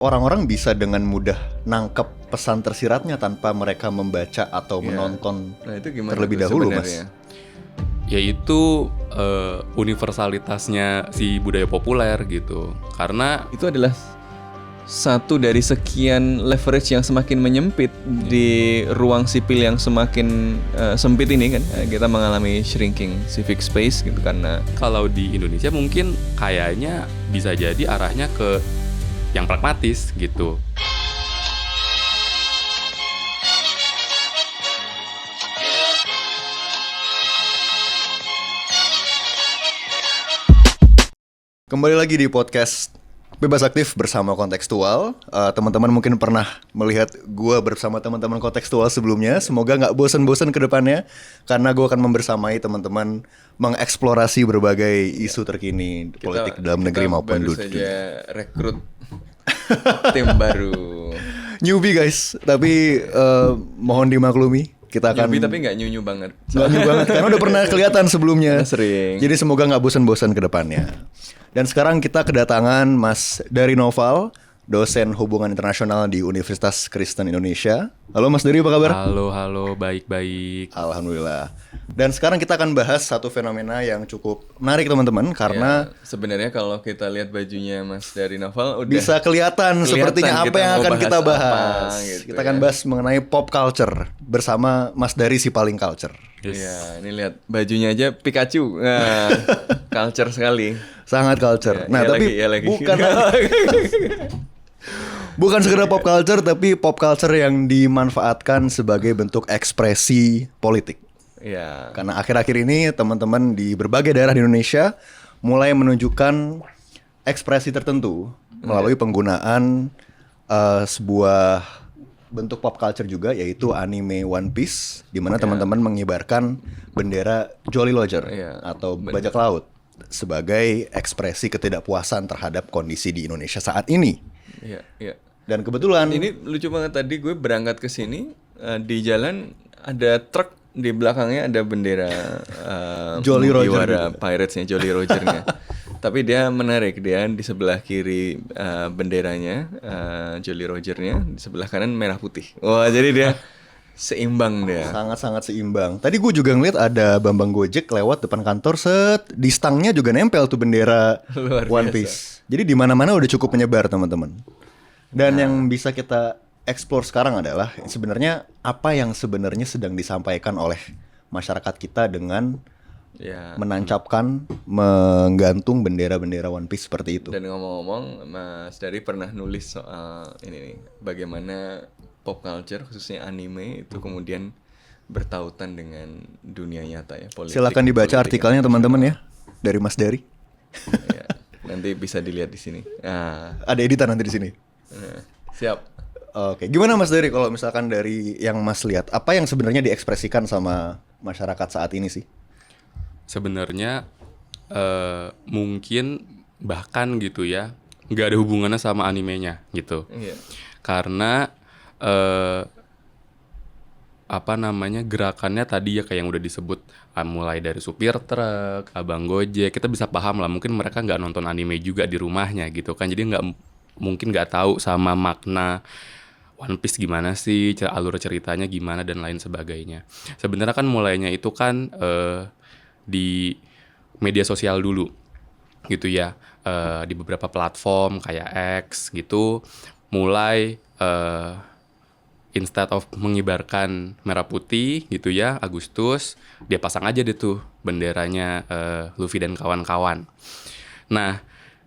orang-orang bisa dengan mudah nangkep pesan tersiratnya tanpa mereka membaca atau menonton Nah, itu gimana terlebih tuh dahulu, sebenarnya? Mas? Yaitu universalitasnya si budaya populer gitu. Karena Itu adalah satu dari sekian leverage yang semakin menyempit di ruang sipil yang semakin sempit ini kan. Kita mengalami shrinking civic space gitu karena kalau di Indonesia mungkin kayaknya bisa jadi arahnya ke yang pragmatis gitu. Kembali lagi di podcast Bebas Aktif bersama Kontekstual. Teman-teman mungkin pernah melihat gue bersama teman-teman Kontekstual sebelumnya. Semoga nggak bosan-bosan ke depannya, karena gue akan membersamai teman-teman mengeksplorasi berbagai isu terkini politik dalam negeri maupun baru dunia. saja rekrut tim baru. Newbie guys, tapi mohon dimaklumi. Kita akan Newbie tapi nggak nyunyu banget. nggak new banget karena udah pernah kelihatan sebelumnya. Karena sering. Jadi semoga nggak bosan-bosan ke depannya. Dan sekarang kita kedatangan Mas Dari Noval, dosen hubungan internasional di Universitas Kristen Indonesia. Halo Mas Dari, apa kabar? Halo, baik-baik. Alhamdulillah. Dan sekarang kita akan bahas satu fenomena yang cukup menarik teman-teman, karena Ya, sebenarnya kalau kita lihat bajunya Mas Dari Novel udah bisa kelihatan sepertinya apa kita yang mau akan kita apa, bahas. gitu Kita akan ya. bahas mengenai pop culture bersama Mas Dari si paling culture. Yes. Iya, ini lihat bajunya aja Pikachu. Nah, culture sekali. Sangat culture. Ya, Nah, iya tapi lagi. bukan sekedar pop culture, tapi pop culture yang dimanfaatkan sebagai bentuk ekspresi politik. Iya. Karena akhir-akhir ini teman-teman di berbagai daerah di Indonesia mulai menunjukkan ekspresi tertentu melalui penggunaan sebuah bentuk pop culture juga, yaitu anime One Piece, di mana teman-teman mengibarkan bendera Jolly Roger atau bajak laut sebagai ekspresi ketidakpuasan terhadap kondisi di Indonesia saat ini. Iya, iya. Dan kebetulan Ini lucu banget, tadi gue berangkat ke sini di jalan ada truk, di belakangnya ada bendera Jolly Roger Mugiwara juga. Pirates-nya, Jolly Roger-nya. Tapi dia menarik, dia di sebelah kiri benderanya Jolly Roger-nya, di sebelah kanan merah putih. Wah, jadi dia seimbang dia. sangat-sangat seimbang. Tadi gue juga ngeliat ada Bambang Gojek lewat depan kantor, di stangnya juga nempel tuh bendera Luar One biasa. Piece. Jadi di mana-mana udah cukup menyebar teman-teman. Dan yang bisa kita explore sekarang adalah sebenarnya apa yang sebenarnya sedang disampaikan oleh masyarakat kita dengan Ya. menancapkan, menggantung bendera-bendera One Piece seperti itu. Dan ngomong-ngomong, Mas Dari pernah nulis soal ini nih, bagaimana pop culture khususnya anime itu kemudian bertautan dengan dunia nyata ya, politik. Silakan dibaca politik artikelnya teman-teman ya, dari Mas Dari. Ya, nanti bisa dilihat di sini. Nah, Ada editan nanti di sini. siap. Oke, gimana Mas Dari kalau misalkan dari yang Mas lihat, apa yang sebenarnya diekspresikan sama masyarakat saat ini sih? Sebenarnya mungkin bahkan gitu ya, nggak ada hubungannya sama animenya gitu. Iya. Karena gerakannya tadi ya kayak yang udah disebut, mulai dari supir truk, abang gojek, kita bisa paham lah, mungkin mereka nggak nonton anime juga di rumahnya gitu kan, jadi mungkin nggak tahu sama makna One Piece gimana sih, alur ceritanya gimana dan lain sebagainya. Sebenarnya kan mulainya itu kan di media sosial dulu gitu ya, di beberapa platform kayak X gitu, mulai instead of mengibarkan merah putih gitu ya, Agustus, dia pasang aja deh tuh benderanya Luffy dan kawan-kawan. Nah,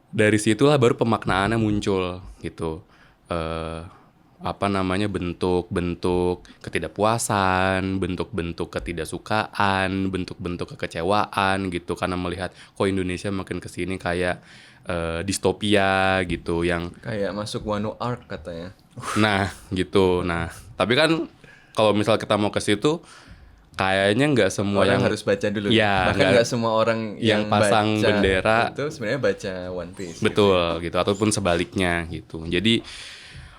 dari situlah baru pemaknaannya muncul gitu. Bentuk-bentuk ketidakpuasan, bentuk-bentuk ketidaksukaan, bentuk-bentuk kekecewaan gitu, karena melihat kok Indonesia makin kesini kayak distopia gitu, yang Kayak masuk Wano Arc katanya. nah gitu. Nah, tapi kan kalau misal kita mau ke situ, kayaknya nggak semua Orang yang harus baca dulu. Ya, Bahkan nggak semua orang yang pasang baca bendera itu sebenarnya baca One Piece. betul gitu, ataupun sebaliknya gitu. Jadi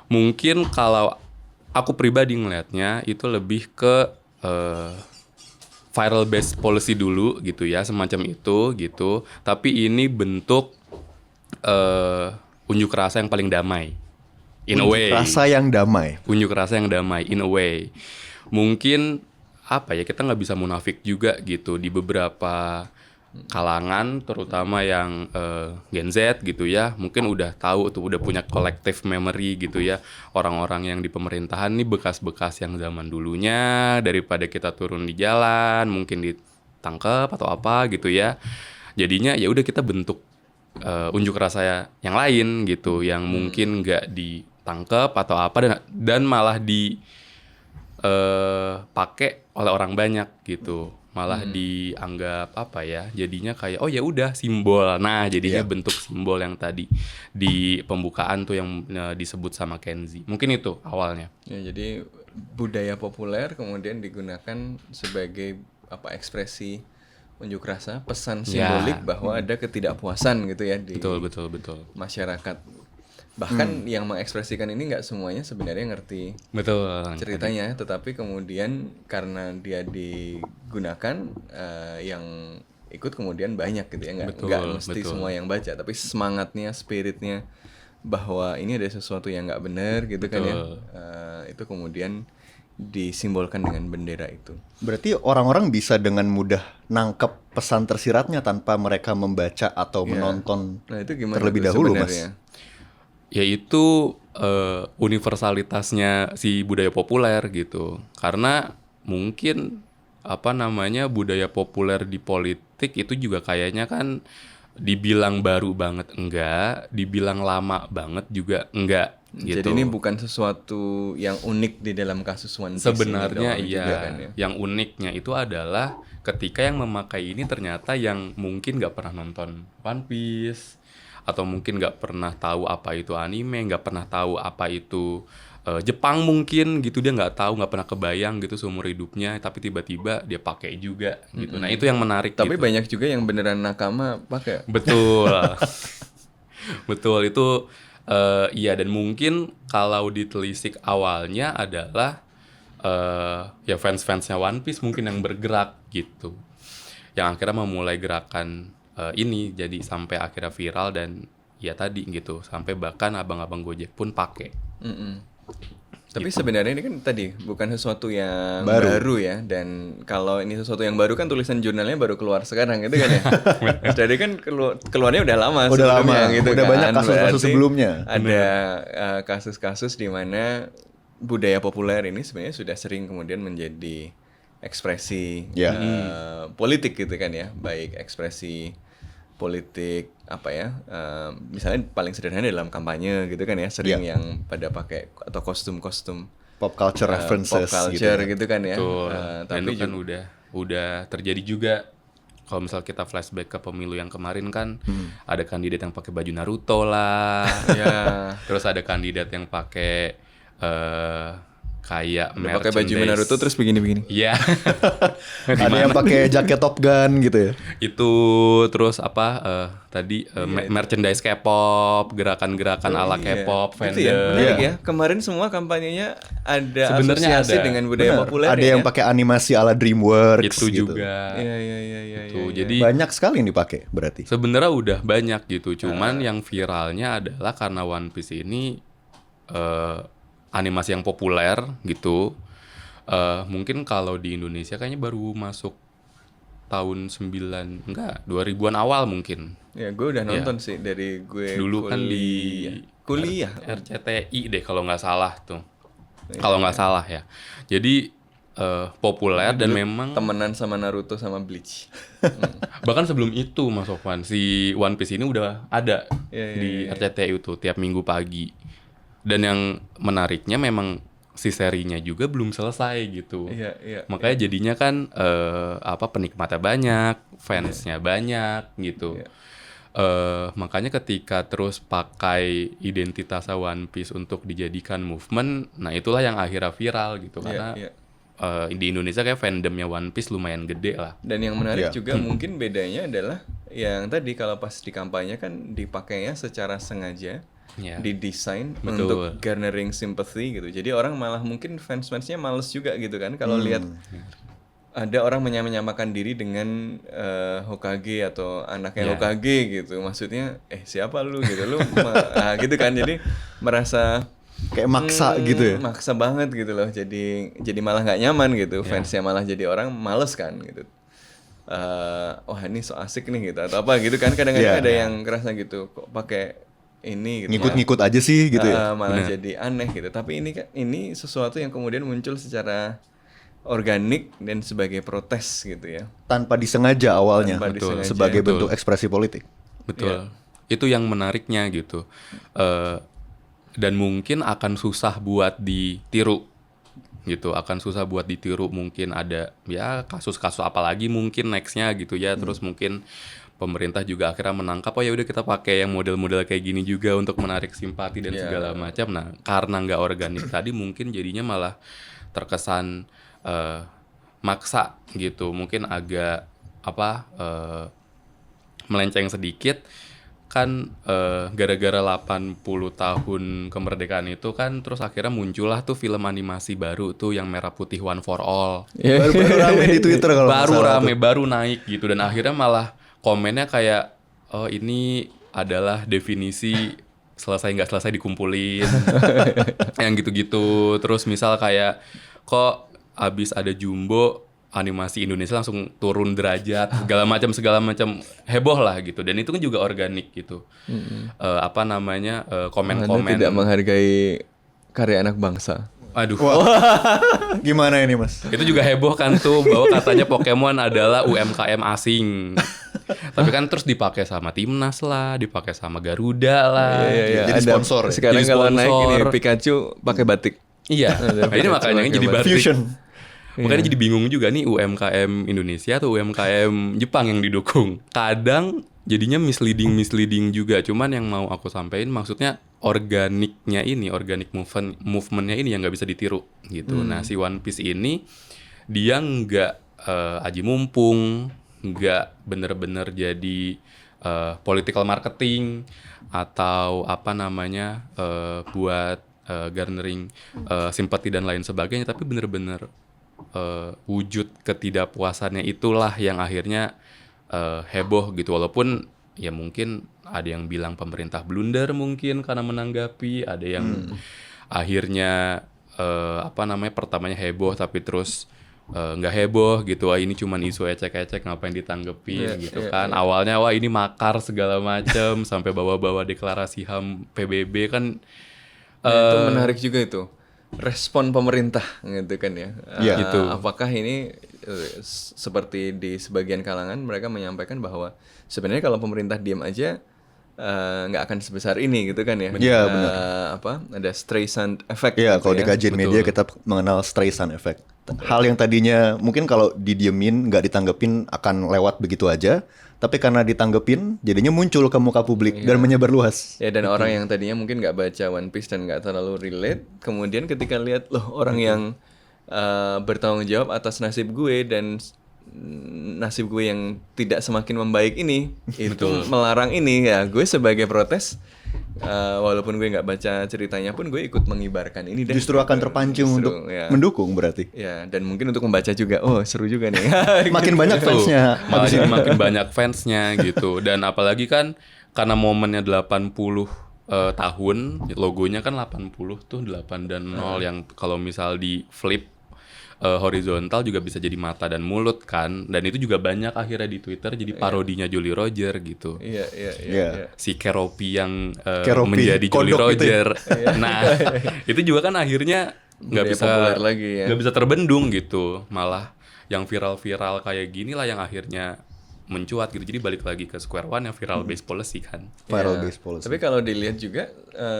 mungkin kalau aku pribadi ngelihatnya itu lebih ke viral based policy dulu gitu ya, semacam itu gitu. Tapi ini bentuk unjuk rasa yang paling damai In a way. Rasa yang damai. Unjuk rasa yang damai, in a way. Mungkin apa ya, kita nggak bisa munafik juga gitu di beberapa kalangan, terutama yang Gen Z gitu ya, mungkin udah tahu tuh, udah punya collective memory gitu ya, orang-orang yang di pemerintahan nih bekas-bekas yang zaman dulunya, daripada kita turun di jalan mungkin ditangkap atau apa gitu ya, jadinya ya udah kita bentuk unjuk rasa yang lain gitu, yang mungkin nggak ditangkap atau apa, dan malah pakai oleh orang banyak gitu, malah dianggap apa ya, jadinya kayak oh ya udah simbol. Nah jadinya bentuk simbol yang tadi di pembukaan tuh yang disebut sama Kenzi, mungkin itu awalnya. Ya, jadi budaya populer kemudian digunakan sebagai ekspresi unjuk rasa, pesan simbolik bahwa ada ketidakpuasan gitu ya di Betul. masyarakat. Bahkan yang mengekspresikan ini nggak semuanya sebenarnya ngerti Betul. ceritanya, tetapi kemudian karena dia digunakan, yang ikut kemudian banyak gitu ya, nggak mesti semua yang baca, tapi semangatnya, spiritnya bahwa ini ada sesuatu yang nggak benar gitu kan ya, itu kemudian disimbolkan dengan bendera itu. Berarti orang-orang bisa dengan mudah nangkep pesan tersiratnya tanpa mereka membaca atau menonton Nah, itu gimana terlebih tuh dahulu, sebenarnya? Mas? Yaitu universalitasnya si budaya populer gitu. Karena mungkin budaya populer di politik itu juga kayaknya kan dibilang baru banget enggak, dibilang lama banget juga enggak gitu. Jadi ini bukan sesuatu yang unik di dalam kasus One Piece Sebenarnya ini iya, juga kan ya. yang uniknya itu adalah ketika yang memakai ini ternyata yang mungkin nggak pernah nonton One Piece, atau mungkin nggak pernah tahu apa itu anime, nggak pernah tahu apa itu Jepang mungkin gitu, dia nggak tahu, nggak pernah kebayang gitu seumur hidupnya, tapi tiba-tiba dia pakai juga gitu. Nah itu yang menarik. Tapi gitu. banyak juga yang beneran nakama pakai. Betul. Betul itu. Iya, dan mungkin kalau ditelisik awalnya adalah ya fans-fansnya One Piece mungkin yang bergerak gitu, yang akhirnya memulai gerakan ini, jadi sampai akhirnya viral dan ya tadi gitu, sampai bahkan abang-abang Gojek pun pakai. Tapi sebenarnya ini kan tadi bukan sesuatu yang baru ya, dan kalau ini sesuatu yang baru kan tulisan jurnalnya baru keluar sekarang gitu kan ya. Jadi kan keluarnya udah lama sebelumnya gitu, udah kan. banyak kasus-kasus Berarti sebelumnya. ada kasus-kasus di mana budaya populer ini sebenarnya sudah sering kemudian menjadi ekspresi politik gitu kan ya, baik ekspresi politik misalnya paling sederhana dalam kampanye gitu kan ya, sering yang pada pakai atau kostum-kostum Pop culture references pop culture gitu. gitu kan ya. Betul. Dan Tapi itu kan udah terjadi juga. Kalau misal kita flashback ke pemilu yang kemarin kan, ada kandidat yang pakai baju Naruto lah, terus ada kandidat yang pakai kayak pakai baju Naruto terus begini-begini. Iya. Ada yang pakai jaket Top Gun gitu ya. Itu terus merchandise K-pop, gerakan-gerakan ala K-pop, Gitu ya, fandom. menarik ya. Kemarin semua kampanyenya ada Sebenarnya asosiasi ada. dengan budaya populer. Ada yang pakai animasi ala DreamWorks Itu gitu. juga. Iya. Tuh, jadi Banyak sekali yang dipakai berarti. sebenarnya udah banyak gitu. Cuman yang viralnya adalah karena One Piece ini animasi yang populer gitu. Mungkin kalau di Indonesia kayaknya baru masuk tahun 2000-an awal mungkin. Ya, gue udah nonton sih dari gue Dulu kan di kuliah. RCTI deh kalau nggak salah tuh. Kalau nggak salah ya. Jadi populer dan memang Temenan sama Naruto sama Bleach. bahkan sebelum itu Mas Sofwan, si One Piece ini udah ada di RCTI itu tiap minggu pagi. Dan yang menariknya memang si serinya juga belum selesai gitu. Iya. Makanya jadinya kan penikmatnya banyak, fansnya banyak gitu. Makanya ketika terus pakai identitas One Piece untuk dijadikan movement, nah itulah yang akhirnya viral gitu. Karena di Indonesia kayak fandomnya One Piece lumayan gede lah. Dan yang menarik juga mungkin bedanya adalah yang tadi kalau pas di kampanye kan dipakainya secara sengaja. Didesain untuk garnering sympathy gitu. Jadi orang malah mungkin fans-fansnya males juga gitu kan kalau lihat ada orang menyamakan diri dengan Hokage atau anaknya Hokage gitu. Maksudnya siapa lu gitu, lu gitu kan. Jadi merasa kayak maksa gitu ya. Maksa banget gitu loh. Jadi malah nggak nyaman gitu. Fansnya malah jadi orang males kan gitu. Wah ini so asik nih gitu atau apa gitu kan, kadang-kadang ada yang kerasa gitu kok pakai ini gitu. Ngikut-ngikut aja sih gitu ya. Malah jadi aneh gitu. Tapi ini sesuatu yang kemudian muncul secara organik dan sebagai protes gitu ya. Tanpa disengaja awalnya. Tanpa disengaja. Sebagai Betul. bentuk ekspresi politik. Betul. Itu yang menariknya gitu. Dan mungkin akan susah buat ditiru gitu, akan susah buat ditiru. Mungkin ada ya kasus-kasus apalagi mungkin nextnya gitu ya. Terus mungkin pemerintah juga akhirnya menangkap, oh ya udah kita pakai yang model-model kayak gini juga untuk menarik simpati dan segala macam. Nah karena nggak organik tadi mungkin jadinya malah terkesan maksa gitu, mungkin agak melenceng sedikit kan. Gara-gara 80 tahun kemerdekaan itu kan terus akhirnya muncullah tuh film animasi baru tuh yang Merah Putih One for All. Baru rame di Twitter kalau nggak Baru salah rame, tuh. baru naik gitu, dan akhirnya malah komennya kayak, oh ini adalah definisi selesai nggak selesai dikumpulin. Yang gitu-gitu. Terus misal kayak, kok abis ada Jumbo animasi Indonesia langsung turun derajat, segala macam heboh lah gitu. Dan itu kan juga organik gitu. Anda Komen-komen. tidak menghargai karya anak bangsa. Aduh. Gimana ini Mas? Itu juga heboh kan tuh, bahwa katanya Pokemon adalah UMKM asing. Tapi kan terus dipakai sama Timnas lah, dipakai sama Garuda lah. Iya, Jadi ada. sponsor ya? Sekarang Jadi kalau naik ini sponsor. Pikachu pakai batik. Iya. Nah, ini makanya jadi batik. Fusion. Makanya jadi bingung juga nih, UMKM Indonesia atau UMKM Jepang yang didukung. Kadang jadinya misleading juga. Cuman yang mau aku sampaikan maksudnya organiknya ini, organic movementnya ini yang nggak bisa ditiru gitu. Nah si One Piece ini dia nggak aji mumpung, nggak bener-bener jadi political marketing atau buat garnering simpati dan lain sebagainya, tapi bener-bener wujud ketidakpuasannya itulah yang akhirnya heboh gitu. Walaupun ya mungkin ada yang bilang pemerintah blunder mungkin karena menanggapi, ada yang akhirnya pertamanya heboh tapi terus nggak heboh gitu. Wah ini cuman isu ecek-ecek ngapain ditanggepin gitu kan. Awalnya wah ini makar segala macam sampai bawa-bawa deklarasi HAM PBB kan. Itu menarik juga itu. Respon pemerintah gitu kan ya. Iya. Gitu. Apakah ini seperti di sebagian kalangan mereka menyampaikan bahwa sebenarnya kalau pemerintah diam aja nggak akan sebesar ini gitu kan ya. Iya, benar. Ada Streisand effect. Iya, gitu kalau ya. di kajian media kita mengenal Streisand effect. Hal yang tadinya mungkin kalau didiemin, nggak ditanggepin akan lewat begitu aja. Tapi karena ditanggepin, jadinya muncul ke muka publik dan menyebar luas. Ya dan orang yang tadinya mungkin nggak baca One Piece dan nggak terlalu relate, kemudian ketika lihat loh orang yang bertanggung jawab atas nasib gue dan nasib gue yang tidak semakin membaik ini itu melarang ini, ya gue sebagai protes walaupun gue nggak baca ceritanya pun gue ikut mengibarkan ini dan Justru akan terpancing Justru, untuk ya. mendukung berarti. Ya dan mungkin untuk membaca juga, oh seru juga nih. Makin banyak Gitu. fansnya. Malah jadi makin banyak fansnya gitu. Dan apalagi kan karena momennya 80 tahun, logonya kan 80 tuh 8 dan 0 yang kalau misal di flip horizontal juga bisa jadi mata dan mulut kan. Dan itu juga banyak akhirnya di Twitter jadi parodinya Jolly Roger gitu. Iya. Iya. Si Keropi yang Keropi, menjadi Jolly kodok gitu ya? Roger. Nah, itu juga kan akhirnya nggak Budaya bisa populer lagi ya. nggak bisa terbendung gitu. Malah yang viral-viral kayak gini lah yang akhirnya mencuat gitu. Jadi balik lagi ke square one yang viral based policy kan. Viral Ya, based policy. Tapi kalau dilihat juga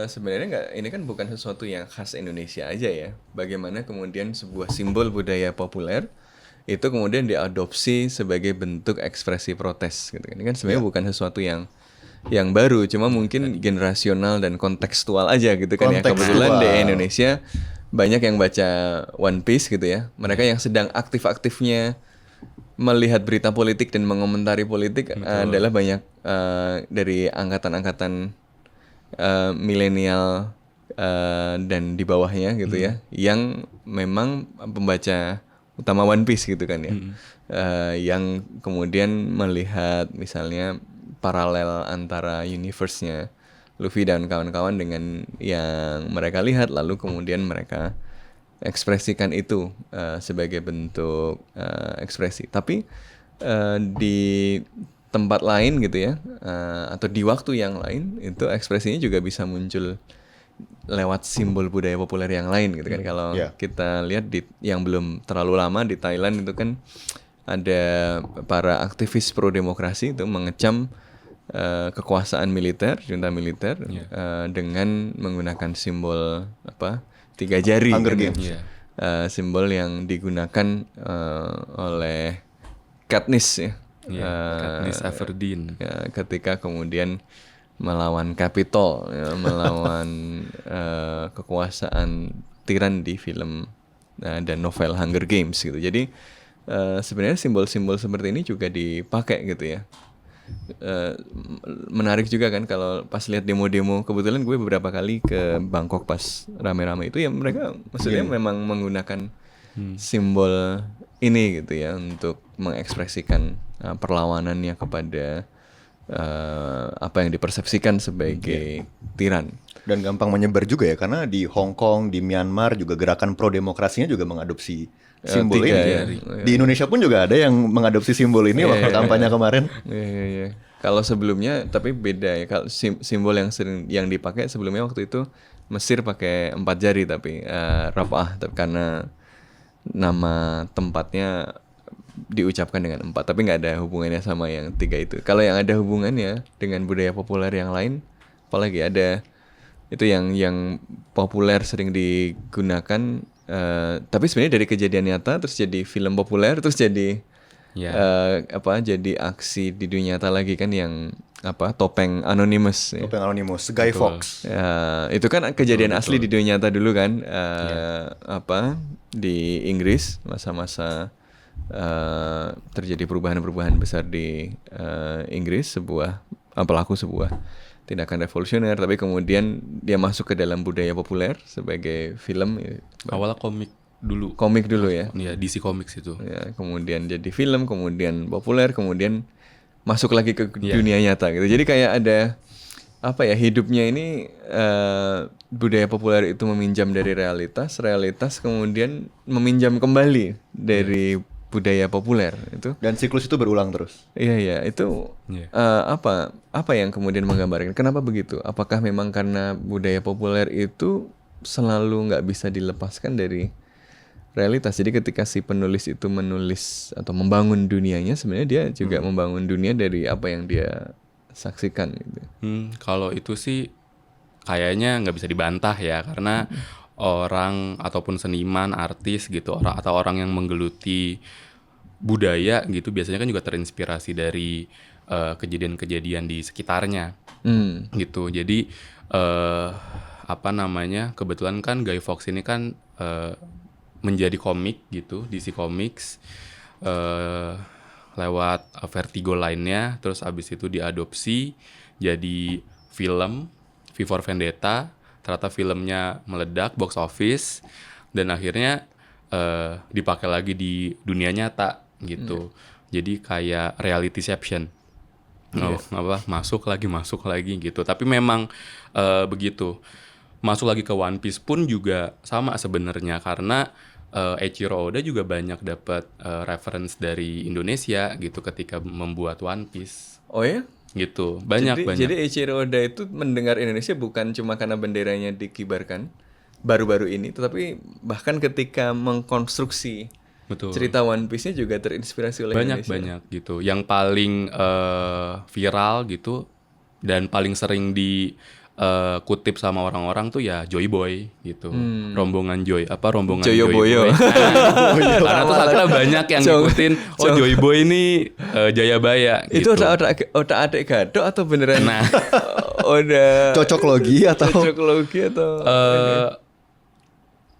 sebenarnya nggak, ini kan bukan sesuatu yang khas Indonesia aja ya. Bagaimana kemudian sebuah simbol budaya populer itu kemudian diadopsi sebagai bentuk ekspresi protes gitu kan. Ini kan sebenarnya bukan sesuatu yang baru, cuma mungkin generasional dan kontekstual aja gitu kan ya. Kontekstual. Kebetulan di Indonesia banyak yang baca One Piece gitu ya. Mereka yang sedang aktif-aktifnya melihat berita politik dan mengomentari politik adalah banyak dari angkatan-angkatan milenial dan di bawahnya gitu ya, yang memang pembaca utama One Piece gitu kan ya, yang kemudian melihat misalnya paralel antara universe-nya Luffy dan kawan-kawan dengan yang mereka lihat, lalu kemudian mereka ekspresikan itu sebagai bentuk ekspresi. Tapi di tempat lain gitu ya, atau di waktu yang lain itu ekspresinya juga bisa muncul lewat simbol budaya populer yang lain gitu kan. Kalau kita lihat di yang belum terlalu lama di Thailand itu kan ada para aktivis pro demokrasi itu mengecam kekuasaan militer, junta militer dengan menggunakan simbol 3 jari. Hunger kan, Games. ya. Simbol yang digunakan oleh Katniss ya. Katniss Everdeen. Ya, ketika kemudian melawan Capitol, ya, melawan kekuasaan tiran di film dan novel Hunger Games gitu. Jadi sebenarnya simbol-simbol seperti ini juga dipakai gitu ya. Menarik juga kan kalau pas lihat demo-demo. Kebetulan gue beberapa kali ke Bangkok pas rame-rame itu ya, mereka maksudnya memang menggunakan simbol ini gitu ya untuk mengekspresikan perlawanannya kepada apa yang dipersepsikan sebagai tiran. Dan gampang menyebar juga ya, karena di Hong Kong, di Myanmar juga gerakan pro demokrasinya juga mengadopsi simbol 3 ini. jari. Di Indonesia pun juga ada yang mengadopsi simbol ini waktu kampanye kemarin. Iya. Kalau sebelumnya tapi beda ya. Kalau simbol yang sering yang dipakai sebelumnya waktu itu Mesir pakai 4 jari tapi Rafah, tapi karena nama tempatnya diucapkan dengan 4, tapi nggak ada hubungannya sama yang 3 itu. Kalau yang ada hubungannya dengan budaya populer yang lain, apalagi ada itu yang populer sering digunakan, tapi sebenarnya dari kejadian nyata terus jadi film populer terus jadi jadi aksi di dunia nyata lagi kan, yang topeng Anonymous. Topeng Anonymous, Guy Fawkes. Itu kan kejadian asli di dunia nyata dulu kan, di Inggris masa-masa terjadi perubahan-perubahan besar di Inggris, pelaku sebuah tindakan revolusioner, tapi kemudian dia masuk ke dalam budaya populer sebagai film. Awalnya komik dulu ya. Iya, DC Comics itu. Ya, kemudian jadi film, kemudian populer, kemudian masuk lagi ke dunia nyata gitu. Jadi kayak ada hidupnya ini budaya populer itu meminjam dari realitas kemudian meminjam kembali dari budaya populer itu. Dan siklus itu berulang terus. Iya, itu apa yang kemudian menggambarkan kenapa begitu? Apakah memang karena budaya populer itu selalu nggak bisa dilepaskan dari realitas? Jadi ketika si penulis itu menulis atau membangun dunianya, sebenarnya dia juga membangun dunia dari apa yang dia saksikan gitu. Kalau itu sih kayaknya nggak bisa dibantah ya, karena orang ataupun seniman, artis gitu, atau orang yang menggeluti budaya gitu biasanya kan juga terinspirasi dari kejadian-kejadian di sekitarnya gitu. Jadi kebetulan kan Guy Fawkes ini kan menjadi komik gitu, DC Comics lewat Vertigo line-nya, terus abis itu diadopsi jadi film V for Vendetta. Ternyata filmnya meledak box office dan akhirnya dipakai lagi di dunia nyata gitu. Jadi kayak realityception. Masuk lagi gitu. Tapi memang begitu. Masuk lagi ke One Piece pun juga sama sebenarnya, karena Eiichiro Oda juga banyak dapat reference dari Indonesia gitu ketika membuat One Piece. Oh ya? Gitu. Banyak. Jadi Eiichiro Oda itu mendengar Indonesia bukan cuma karena benderanya dikibarkan baru-baru ini, tetapi bahkan ketika mengkonstruksi cerita One Piece-nya juga terinspirasi oleh Indonesia. Banyak gitu. Yang paling viral gitu dan paling sering kutip sama orang-orang tuh ya Joy Boy gitu. Rombongan Joy Boyo. Karena tuh akhirnya banyak yang ngikutin Joy Boy ini Jayabaya gitu. Itu otak-atik Gadot atau beneran udah Cocok logi atau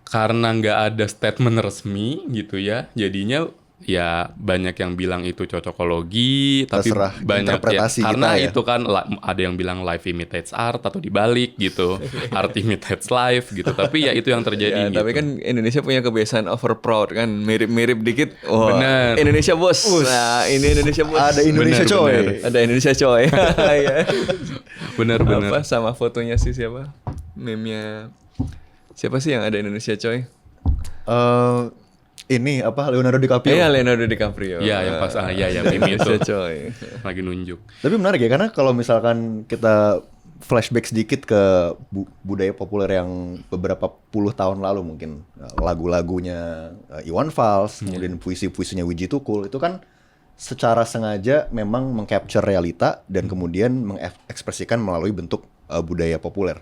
karena nggak ada statement resmi gitu ya, jadinya ya banyak yang bilang itu cocokologi, tapi Terserah banyak interpretasi ya, karena kita ya. itu kan ada yang bilang life imitates art atau dibalik gitu, art imitates life gitu. Tapi ya itu yang terjadi Ya, gitu. tapi kan Indonesia punya kebiasaan over proud kan, mirip-mirip dikit. Oh, Bener. Indonesia bos. Nah, ini Indonesia bos. Ada Indonesia Bener, coy. bener. Ada Indonesia coy. Iya. Bener-bener. Apa sama fotonya sih siapa? Meme-nya siapa sih yang ada Indonesia coy? Ini apa Leonardo DiCaprio. Iya, Leonardo DiCaprio. Iya, yang pas ya meme itu Indonesia coy. lagi nunjuk. Tapi menarik ya karena kalau misalkan kita flashback sedikit ke budaya populer yang beberapa puluh tahun lalu mungkin lagu-lagunya Iwan Fals, kemudian puisi-puisinya Wiji Tukul itu kan secara sengaja memang mengcapture realita dan kemudian mengekspresikan melalui bentuk budaya populer.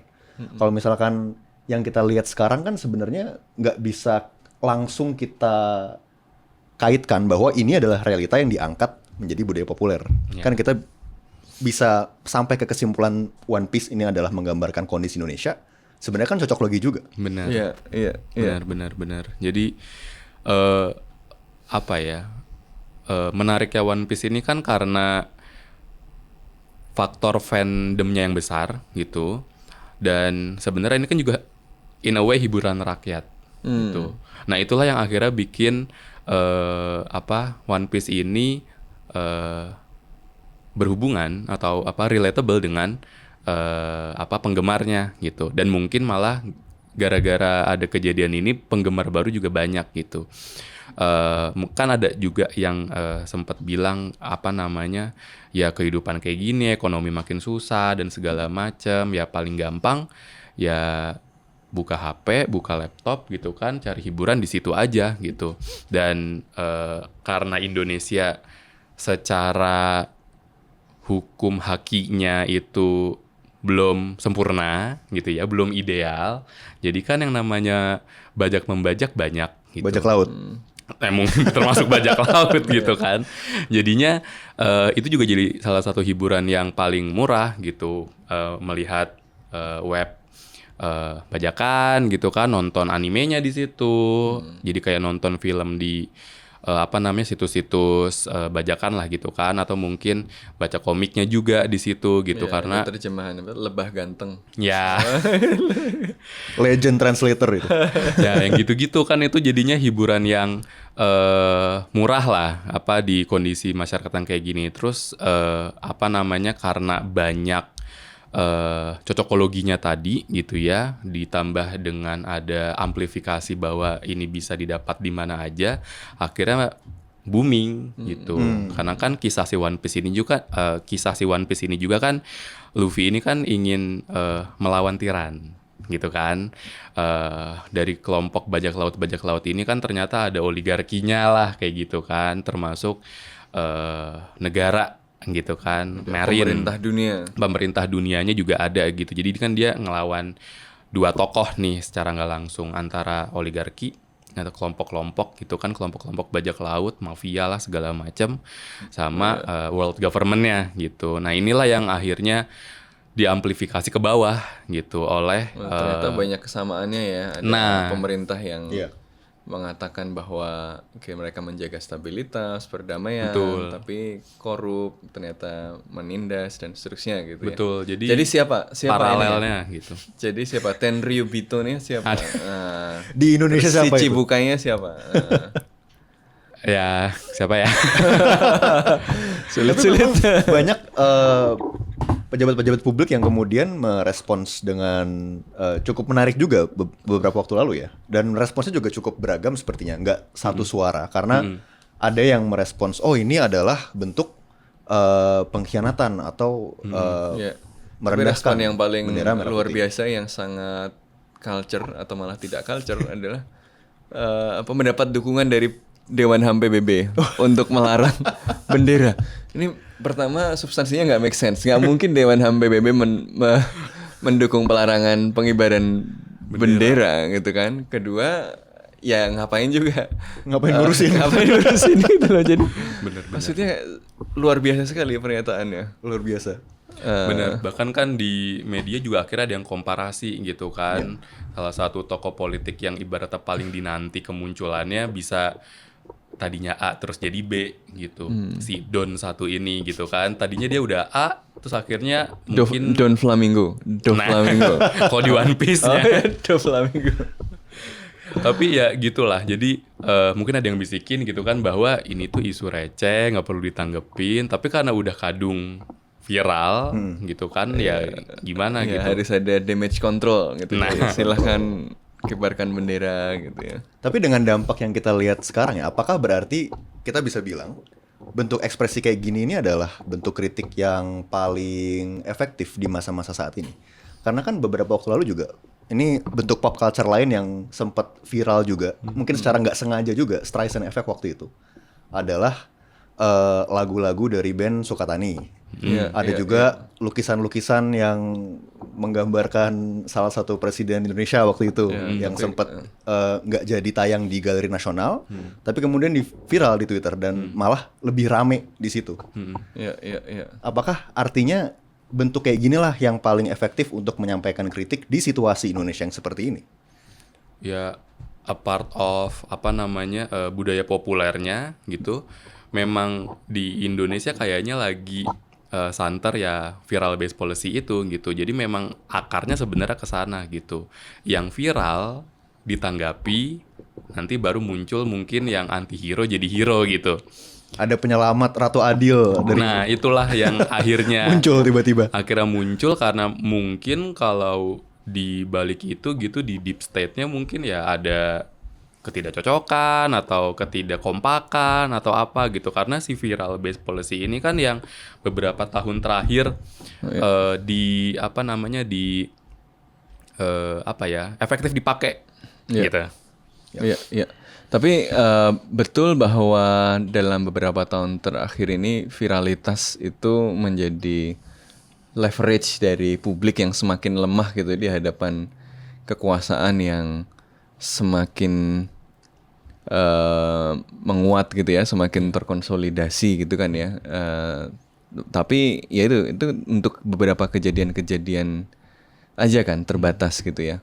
Kalau misalkan yang kita lihat sekarang kan sebenarnya nggak bisa langsung kita kaitkan bahwa ini adalah realita yang diangkat menjadi budaya populer. Kan kita bisa sampai ke kesimpulan One Piece ini adalah menggambarkan kondisi Indonesia. Sebenarnya kan cocok logi juga. Benar. Iya. Benar. Jadi apa ya? Menariknya One Piece ini kan karena faktor fandomnya yang besar gitu. Dan sebenarnya ini kan juga in a way hiburan rakyat gitu. Nah, itulah yang akhirnya bikin One Piece ini berhubungan atau relatable dengan penggemarnya gitu. Dan mungkin malah gara-gara ada kejadian ini penggemar baru juga banyak gitu. Kan ada juga yang sempat bilang ya kehidupan kayak gini, ekonomi makin susah dan segala macam, ya paling gampang ya buka HP, buka laptop gitu kan, cari hiburan di situ aja gitu. Dan karena Indonesia secara hukum hakinya itu belum sempurna gitu ya, belum ideal. Jadi kan yang namanya bajak membajak banyak gitu. Bajak laut. Mungkin termasuk bajak laut gitu kan. Jadinya itu juga jadi salah satu hiburan yang paling murah gitu, melihat web bajakan gitu kan, nonton animenya di situ. Jadi kayak nonton film di situs-situs bajakan lah gitu kan, atau mungkin baca komiknya juga di situ gitu. Karena terjemahan lebah ganteng. ya Legend translator itu. ya yang gitu-gitu kan, itu jadinya hiburan yang murah lah di kondisi masyarakat yang kayak gini. Terus karena banyak cocokologinya tadi gitu ya, ditambah dengan ada amplifikasi bahwa ini bisa didapat di mana aja, akhirnya booming gitu. Karena kan kisah si One Piece ini juga kan, Luffy ini kan ingin melawan tiran gitu kan. Dari kelompok bajak laut ini kan ternyata ada oligarkinya lah kayak gitu kan, termasuk negara gitu kan, marine, pemerintah dunianya juga ada gitu. Jadi kan dia ngelawan dua tokoh nih secara nggak langsung, antara oligarki atau kelompok-kelompok gitu kan, kelompok-kelompok bajak laut, mafia lah segala macam, sama world government-nya gitu. Nah, inilah yang akhirnya diamplifikasi ke bawah gitu oleh ternyata banyak kesamaannya ya. Ada pemerintah yang mengatakan bahwa mereka menjaga stabilitas, perdamaian, tapi korup, ternyata menindas dan seterusnya gitu. Betul. Ya. Jadi siapa paralelnya ini? Gitu. Jadi siapa? Tenryubito nih siapa? Di Indonesia siapa si itu? Cibukanya siapa? Ya, siapa ya? Sulit-sulit. Banyak pejabat-pejabat publik yang kemudian merespons dengan cukup menarik juga beberapa waktu lalu ya. Dan responsnya juga cukup beragam sepertinya, nggak satu suara. Karena ada yang merespons, oh ini adalah bentuk pengkhianatan atau merendahkan. Respon yang paling luar biasa, yang sangat culture atau malah tidak culture adalah mendapat dukungan dari Dewan HAM PBB untuk melarang bendera. Ini pertama substansinya nggak make sense. Nggak mungkin Dewan HAM PBB mendukung pelarangan pengibaran bendera gitu kan. Kedua, ya ngapain ngurusin gitu loh. Jadi maksudnya luar biasa sekali pernyataannya. Luar biasa. Benar, bahkan kan di media juga akhirnya ada yang komparasi gitu kan. Salah satu tokoh politik yang ibaratnya paling dinanti kemunculannya bisa tadinya A terus jadi B gitu. Si Don satu ini gitu kan. Tadinya dia udah A terus akhirnya mungkin Don Flamingo. Flamingo. kalau di One Piece Oh, ya. Don Flamingo. Tapi ya gitulah. Jadi mungkin ada yang bisikin gitu kan bahwa ini tuh isu receh, nggak perlu ditanggepin. Tapi karena udah kadung viral gitu kan, ya gimana Ya, gitu. harus ada damage control gitu. Nah. Jadi silahkan kibarkan bendera gitu ya. Tapi dengan dampak yang kita lihat sekarang ya, apakah berarti kita bisa bilang bentuk ekspresi kayak gini ini adalah bentuk kritik yang paling efektif di masa-masa saat ini? Karena kan beberapa waktu lalu juga ini bentuk pop culture lain yang sempat viral juga, mungkin secara nggak sengaja juga, Streisand Effect waktu itu adalah lagu-lagu dari band Sukatani. Ada juga lukisan-lukisan yang menggambarkan salah satu presiden Indonesia waktu itu yang sempat nggak jadi tayang di Galeri Nasional, tapi kemudian viral di Twitter dan malah lebih rame di situ. Iya. Apakah artinya bentuk kayak ginilah yang paling efektif untuk menyampaikan kritik di situasi Indonesia yang seperti ini? Ya a part of budaya populernya gitu. Memang di Indonesia kayaknya lagi santer ya viral based policy itu gitu. Jadi memang akarnya sebenarnya ke sana gitu. Yang viral ditanggapi, nanti baru muncul mungkin yang anti hero jadi hero gitu. Ada penyelamat Ratu Adil dari Nah, itulah yang akhirnya muncul tiba-tiba. akhirnya muncul karena mungkin kalau di balik itu gitu di deep state-nya mungkin ya ada ketidakcocokan atau ketidakkompakan atau apa gitu, karena si viral based policy ini kan yang beberapa tahun terakhir efektif dipakai gitu. Iya. Tapi betul bahwa dalam beberapa tahun terakhir ini viralitas itu menjadi leverage dari publik yang semakin lemah gitu di hadapan kekuasaan yang semakin menguat gitu ya, semakin terkonsolidasi gitu kan ya. Tapi ya itu untuk beberapa kejadian-kejadian aja kan, terbatas gitu ya.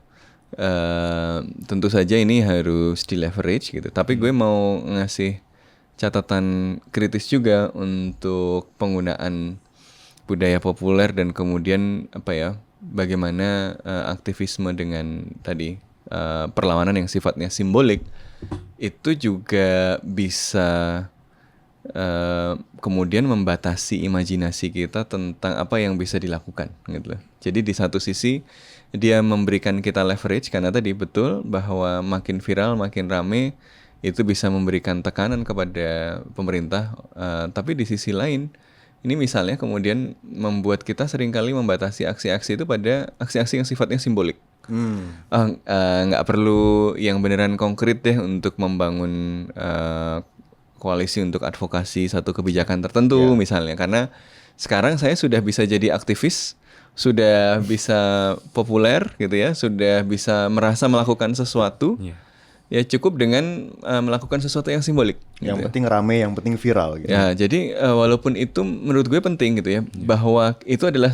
Tentu saja ini harus di leverage gitu. Tapi gue mau ngasih catatan kritis juga untuk penggunaan budaya populer dan kemudian bagaimana aktivisme dengan tadi perlawanan yang sifatnya simbolik itu juga bisa kemudian membatasi imajinasi kita tentang apa yang bisa dilakukan gitu loh. Jadi di satu sisi dia memberikan kita leverage karena tadi betul bahwa makin viral, makin rame itu bisa memberikan tekanan kepada pemerintah. Tapi di sisi lain ini misalnya kemudian membuat kita seringkali membatasi aksi-aksi itu pada aksi-aksi yang sifatnya simbolik. Nggak perlu yang beneran konkret deh untuk membangun koalisi untuk advokasi satu kebijakan tertentu misalnya, karena sekarang saya sudah bisa jadi aktivis, sudah bisa populer gitu ya, sudah bisa merasa melakukan sesuatu, ya cukup dengan melakukan sesuatu yang simbolik. Yang gitu. penting rame, yang penting viral gitu. Ya, jadi walaupun itu menurut gue penting gitu ya, bahwa itu adalah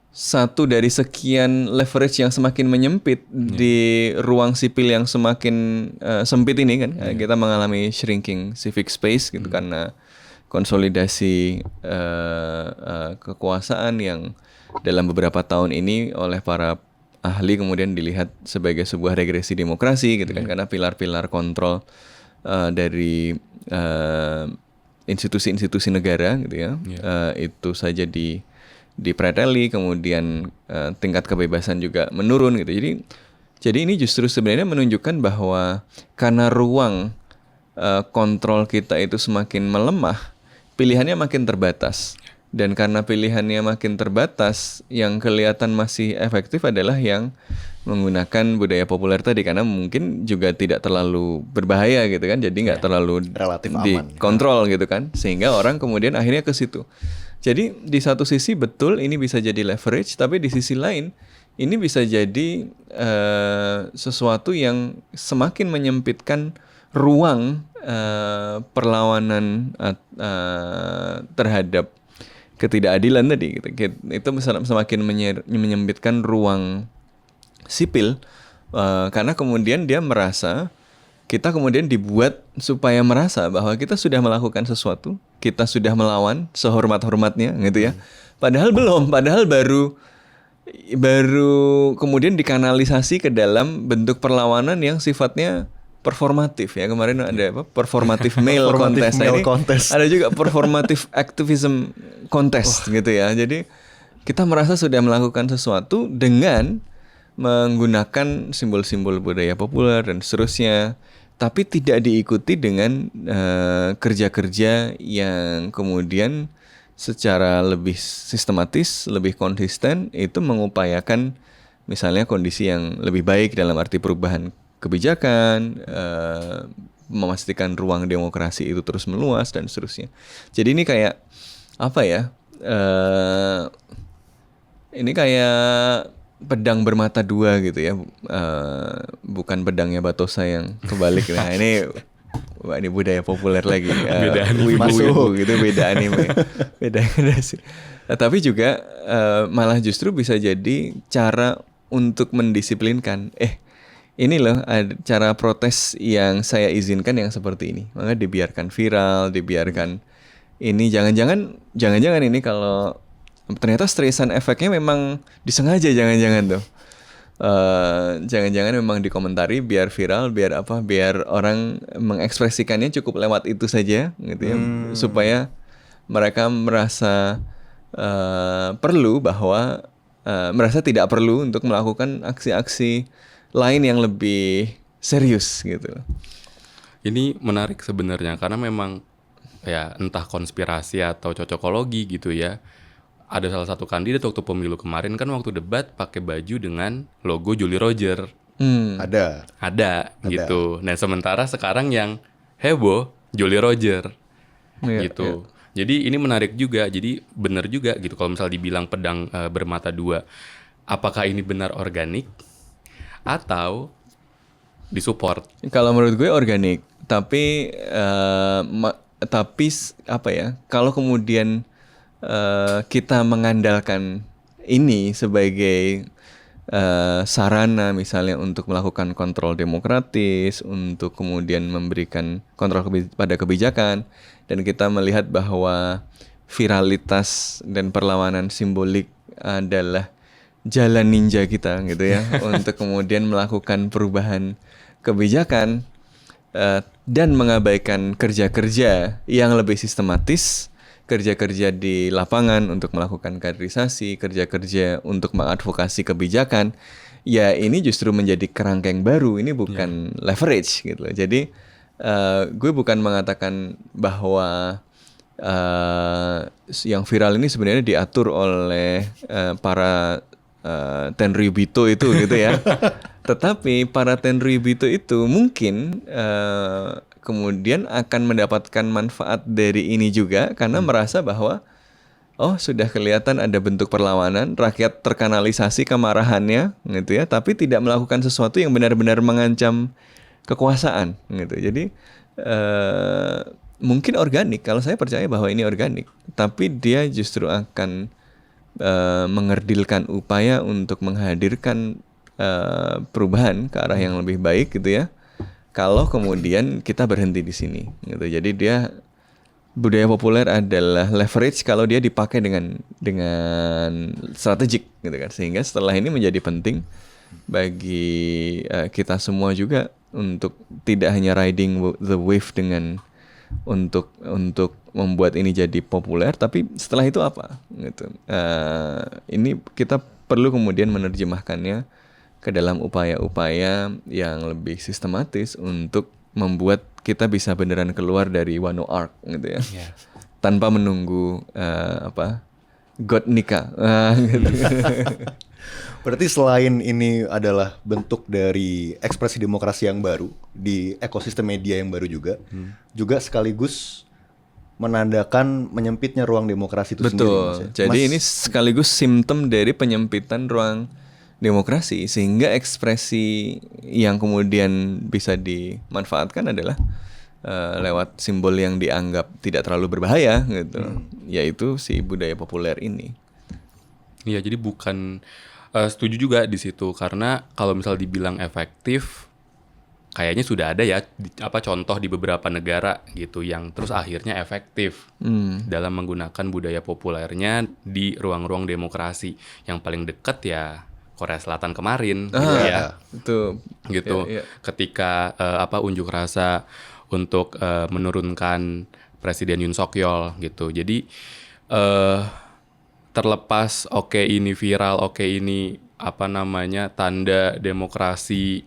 satu dari sekian leverage yang semakin menyempit di ruang sipil yang semakin sempit ini kan. Kita mengalami shrinking civic space gitu karena konsolidasi kekuasaan yang dalam beberapa tahun ini oleh para ahli kemudian dilihat sebagai sebuah regresi demokrasi gitu kan, karena pilar-pilar kontrol dari institusi-institusi negara gitu ya, itu saja dipreteli, kemudian tingkat kebebasan juga menurun gitu. Jadi ini justru sebenarnya menunjukkan bahwa karena ruang kontrol kita itu semakin melemah, pilihannya makin terbatas. Dan karena pilihannya makin terbatas, yang kelihatan masih efektif adalah yang menggunakan budaya populer tadi, karena mungkin juga tidak terlalu berbahaya gitu kan, jadi nggak terlalu relatif aman. dikontrol gitu kan, sehingga orang kemudian akhirnya ke situ. Jadi di satu sisi betul ini bisa jadi leverage, tapi di sisi lain ini bisa jadi sesuatu yang semakin menyempitkan ruang perlawanan terhadap ketidakadilan tadi gitu. Itu semakin menyempitkan ruang sipil karena kemudian dia merasa kita kemudian dibuat supaya merasa bahwa kita sudah melakukan sesuatu, kita sudah melawan sehormat-hormatnya gitu ya. Padahal belum, padahal baru kemudian dikanalisasi ke dalam bentuk perlawanan yang sifatnya performatif ya. Kemarin ada apa? Performative male Performative contest. Nah, male ini contest. ada juga performative activism contest gitu ya. Jadi kita merasa sudah melakukan sesuatu dengan menggunakan simbol-simbol budaya populer dan seterusnya, tapi tidak diikuti dengan kerja-kerja yang kemudian secara lebih sistematis, lebih konsisten itu mengupayakan misalnya kondisi yang lebih baik dalam arti perubahan kebijakan, memastikan ruang demokrasi itu terus meluas dan seterusnya. Jadi ini kayak apa ya? Ini kayak pedang bermata dua gitu ya, bukan pedangnya Batosa yang kebalik. Nah ini budaya populer lagi. Beda anime. Wibu gitu, beda anime, beda generasi. Tapi juga malah justru bisa jadi cara untuk mendisiplinkan. Ini loh cara protes yang saya izinkan yang seperti ini. Maka dibiarkan viral, dibiarkan ini jangan-jangan ini kalau ternyata stresan efeknya memang disengaja, jangan-jangan tuh. Jangan-jangan memang dikomentari biar viral, biar orang mengekspresikannya cukup lewat itu saja gitu ya, supaya mereka merasa merasa tidak perlu untuk melakukan aksi-aksi lain yang lebih serius gitu. Ini menarik sebenarnya karena memang ya entah konspirasi atau cocokologi gitu ya. Ada salah satu kandidat waktu pemilu kemarin kan waktu debat pakai baju dengan logo Jolly Roger. Ada gitu. Nah sementara sekarang yang heboh Jolly Roger gitu. Jadi ini menarik juga. Jadi benar juga gitu kalau misal dibilang pedang bermata dua. Apakah ini benar organik atau disupport? Kalau menurut gue organik. Tapi apa ya? Kalau kemudian kita mengandalkan ini sebagai sarana misalnya untuk melakukan kontrol demokratis, untuk kemudian memberikan kontrol pada kebijakan, dan kita melihat bahwa viralitas dan perlawanan simbolik adalah jalan ninja kita gitu ya untuk kemudian melakukan perubahan kebijakan dan mengabaikan kerja-kerja yang lebih sistematis, kerja-kerja di lapangan untuk melakukan kaderisasi, kerja-kerja untuk mengadvokasi kebijakan, ya ini justru menjadi kerangkeng baru. Ini bukan leverage gitu loh. Jadi gue bukan mengatakan bahwa yang viral ini sebenarnya diatur oleh para Tenryubito itu gitu ya. Tetapi para Tenryubito itu mungkin kemudian akan mendapatkan manfaat dari ini juga karena merasa bahwa sudah kelihatan ada bentuk perlawanan, rakyat terkanalisasi kemarahannya gitu ya, tapi tidak melakukan sesuatu yang benar-benar mengancam kekuasaan gitu. Jadi mungkin organik, kalau saya percaya bahwa ini organik, tapi dia justru akan mengerdilkan upaya untuk menghadirkan perubahan ke arah yang lebih baik gitu ya. Kalau kemudian kita berhenti di sini gitu. Jadi dia budaya populer adalah leverage kalau dia dipakai dengan strategik gitu kan. Sehingga setelah ini menjadi penting bagi kita semua juga untuk tidak hanya riding the wave dengan untuk membuat ini jadi populer, tapi setelah itu apa gitu. Ini kita perlu kemudian menerjemahkannya ke dalam upaya-upaya yang lebih sistematis untuk membuat kita bisa beneran keluar dari Wano Arc gitu ya. Tanpa menunggu God nikah gitu. Berarti selain ini adalah bentuk dari ekspresi demokrasi yang baru di ekosistem media yang baru juga sekaligus menandakan menyempitnya ruang demokrasi itu sendiri. Betul. Jadi ini sekaligus simptom dari penyempitan ruang demokrasi, sehingga ekspresi yang kemudian bisa dimanfaatkan adalah lewat simbol yang dianggap tidak terlalu berbahaya gitu, yaitu si budaya populer ini. Iya, jadi bukan setuju juga di situ karena kalau misal dibilang efektif, kayaknya sudah ada ya contoh di beberapa negara gitu yang terus akhirnya efektif dalam menggunakan budaya populernya di ruang-ruang demokrasi. Yang paling dekat ya Korea Selatan kemarin gitu ya. Itu Gitu. Iya. Ketika unjuk rasa untuk menurunkan Presiden Yoon Suk Yeol gitu. Jadi terlepas ini viral, ini tanda demokrasi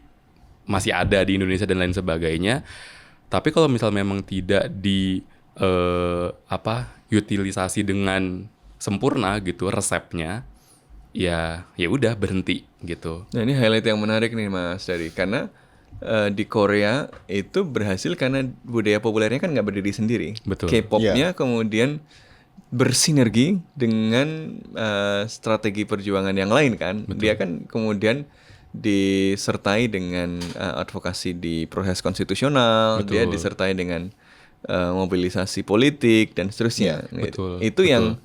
masih ada di Indonesia dan lain sebagainya. Tapi kalau misal memang tidak utilisasi dengan sempurna gitu resepnya, ya udah berhenti gitu. Nah ini highlight yang menarik nih Mas Dari, karena di Korea itu berhasil karena budaya populernya kan nggak berdiri sendiri. Betul. K-popnya kemudian bersinergi dengan strategi perjuangan yang lain kan. Dia kan kemudian disertai dengan advokasi di proses konstitusional, dia disertai dengan mobilisasi politik dan seterusnya. Itu yang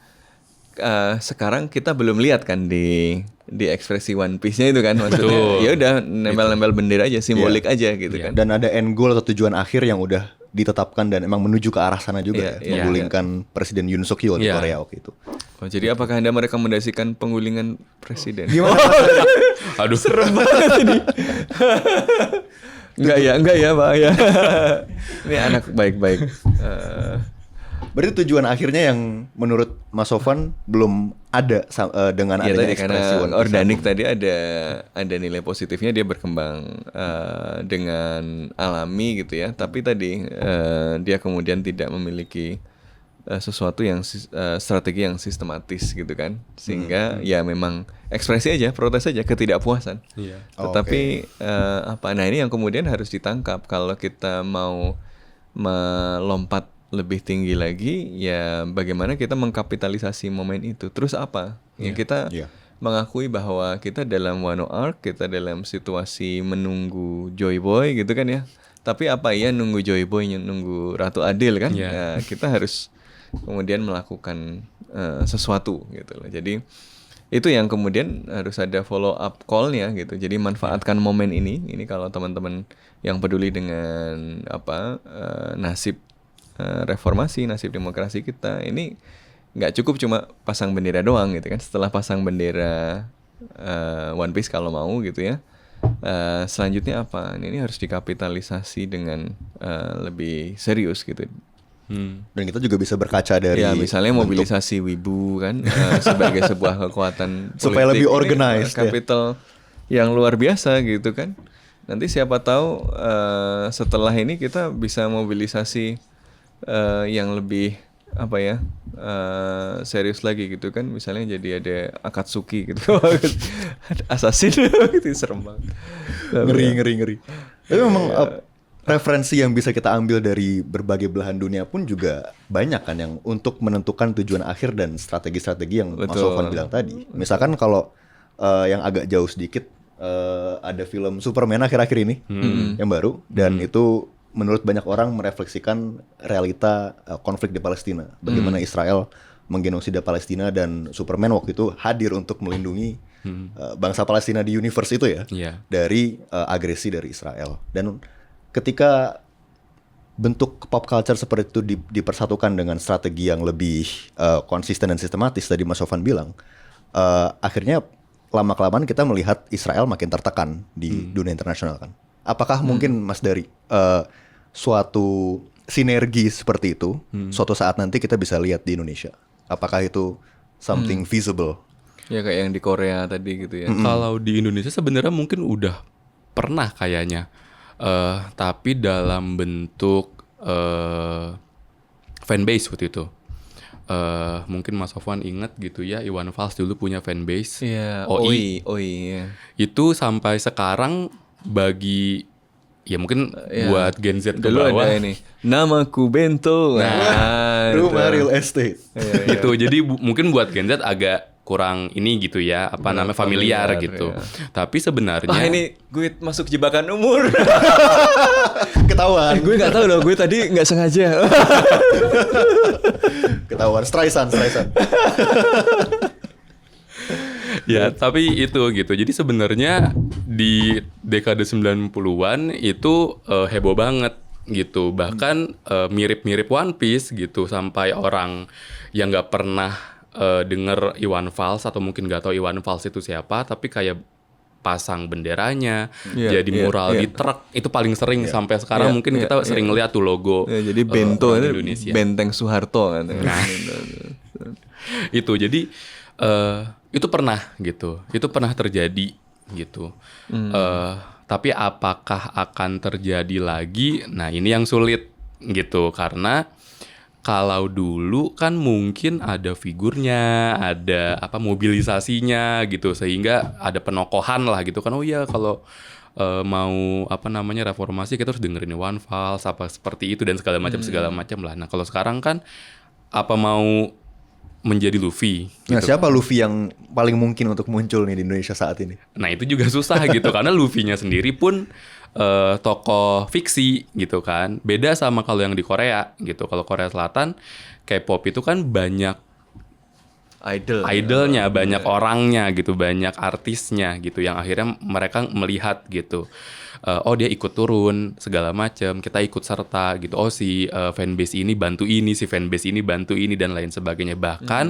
sekarang kita belum lihat kan di ekspresi One Piece-nya itu kan, maksudnya ya udah nempel-nempel bendera aja, simbolik aja gitu kan. Dan ada end goal atau tujuan akhir yang udah ditetapkan dan emang menuju ke arah sana juga menggulingkan Presiden Yoon Suk Yeol di Korea waktu itu. Oh, jadi apakah Anda merekomendasikan penggulingan presiden? Gimana? Aduh, Serem banget ini. Enggak ya Pak ya. Ini anak baik-baik. Berarti tujuan akhirnya yang menurut Mas Sofwan belum ada dengan Ya adanya tadi ekspresi karena One Piece. organik tadi ada nilai positifnya, dia berkembang dengan alami gitu ya. Tapi tadi dia kemudian tidak memiliki sesuatu yang strategi yang sistematis gitu kan, sehingga ya memang ekspresi aja, protes aja, ketidakpuasan. Iya. Tetapi nah ini yang kemudian harus ditangkap kalau kita mau melompat lebih tinggi lagi, ya bagaimana kita mengkapitalisasi momen itu. Terus apa? Ya kita mengakui bahwa kita dalam Wano Arc, kita dalam situasi menunggu Joy Boy gitu kan ya. Tapi apa ya nunggu Joy Boy, nunggu Ratu Adil kan? Nah, kita harus kemudian melakukan sesuatu gitu loh. Jadi itu yang kemudian harus ada follow up call-nya gitu. Jadi manfaatkan momen ini kalau teman-teman yang peduli dengan nasib reformasi, nasib demokrasi kita, ini nggak cukup cuma pasang bendera doang gitu kan. Setelah pasang bendera One Piece kalau mau gitu ya, selanjutnya apa? Ini harus dikapitalisasi dengan lebih serius gitu. Dan kita juga bisa berkaca dari Ya misalnya mobilisasi wibu kan sebagai sebuah kekuatan politik supaya lebih ini, organized, capital yang luar biasa gitu kan. Nanti siapa tahu setelah ini kita bisa mobilisasi yang lebih serius lagi gitu kan. Misalnya jadi ada Akatsuki gitu. Assassin gitu, serem banget. ngeri. Tapi memang referensi yang bisa kita ambil dari berbagai belahan dunia pun juga banyak kan yang untuk menentukan tujuan akhir dan strategi-strategi yang Mas Sofwan bilang tadi. Misalkan kalau yang agak jauh sedikit, ada film Superman akhir-akhir ini yang baru, dan itu menurut banyak orang merefleksikan realita konflik di Palestina. Bagaimana Israel menggenosida Palestina dan Superman waktu itu hadir untuk melindungi bangsa Palestina di universe itu ya, dari agresi dari Israel. Dan ketika bentuk pop culture seperti itu dipersatukan dengan strategi yang lebih konsisten dan sistematis, tadi Mas Sofwan bilang, akhirnya lama-kelamaan kita melihat Israel makin tertekan di dunia internasional kan. Apakah mungkin Mas Dari suatu sinergi seperti itu suatu saat nanti kita bisa lihat di Indonesia? Apakah itu something feasible? Ya kayak yang di Korea tadi gitu ya. Kalau di Indonesia sebenarnya mungkin udah pernah kayaknya, tapi dalam bentuk fanbase waktu itu. Mungkin Mas Sofwan ingat gitu ya, Iwan Fals dulu punya fanbase. Iya, OI. ya. Itu sampai sekarang bagi ya mungkin buat Gen Z ke Dulu bawah. ada ini, namaku Bento. Rumah real estate. Gitu. Jadi mungkin buat Gen Z agak kurang ini gitu ya, familiar gitu. Tapi sebenarnya ini gue masuk jebakan umur. Ketahuan. Gue nggak tahu loh, gue tadi nggak sengaja. Ketahuan. Streisand. ya, tapi itu gitu. Jadi sebenarnya di dekade 90-an itu heboh banget gitu. Bahkan mirip-mirip One Piece gitu, sampai orang yang nggak pernah denger Iwan Fals atau mungkin nggak tahu Iwan Fals itu siapa, tapi kayak pasang benderanya, jadi mural di truk, itu paling sering sampai sekarang. Mungkin kita sering lihat tuh logo. Jadi bento itu Indonesia. benteng Soeharto kan. Itu jadi itu pernah gitu, itu pernah terjadi gitu. Tapi apakah akan terjadi lagi? Nah, ini yang sulit gitu, karena kalau dulu kan mungkin ada figurnya, ada apa mobilisasinya gitu, sehingga ada penokohan lah gitu kan. Oh iya, kalau mau apa namanya reformasi kita harus dengerin Iwan Fals apa seperti itu dan segala macam lah. Nah, kalau sekarang kan apa mau menjadi Luffy Nah, gitu. siapa Luffy yang paling mungkin untuk muncul nih di Indonesia saat ini? Nah, itu juga susah gitu karena Luffy-nya sendiri pun tokoh fiksi gitu kan. Beda sama kalau yang di Korea gitu. Kalau Korea Selatan K-pop itu kan banyak idolnya, banyak orangnya gitu, banyak artisnya gitu, yang akhirnya mereka melihat gitu. Oh, dia ikut turun segala macam, kita ikut serta gitu. Oh, si fanbase ini bantu ini, si fanbase ini bantu ini dan lain sebagainya. Bahkan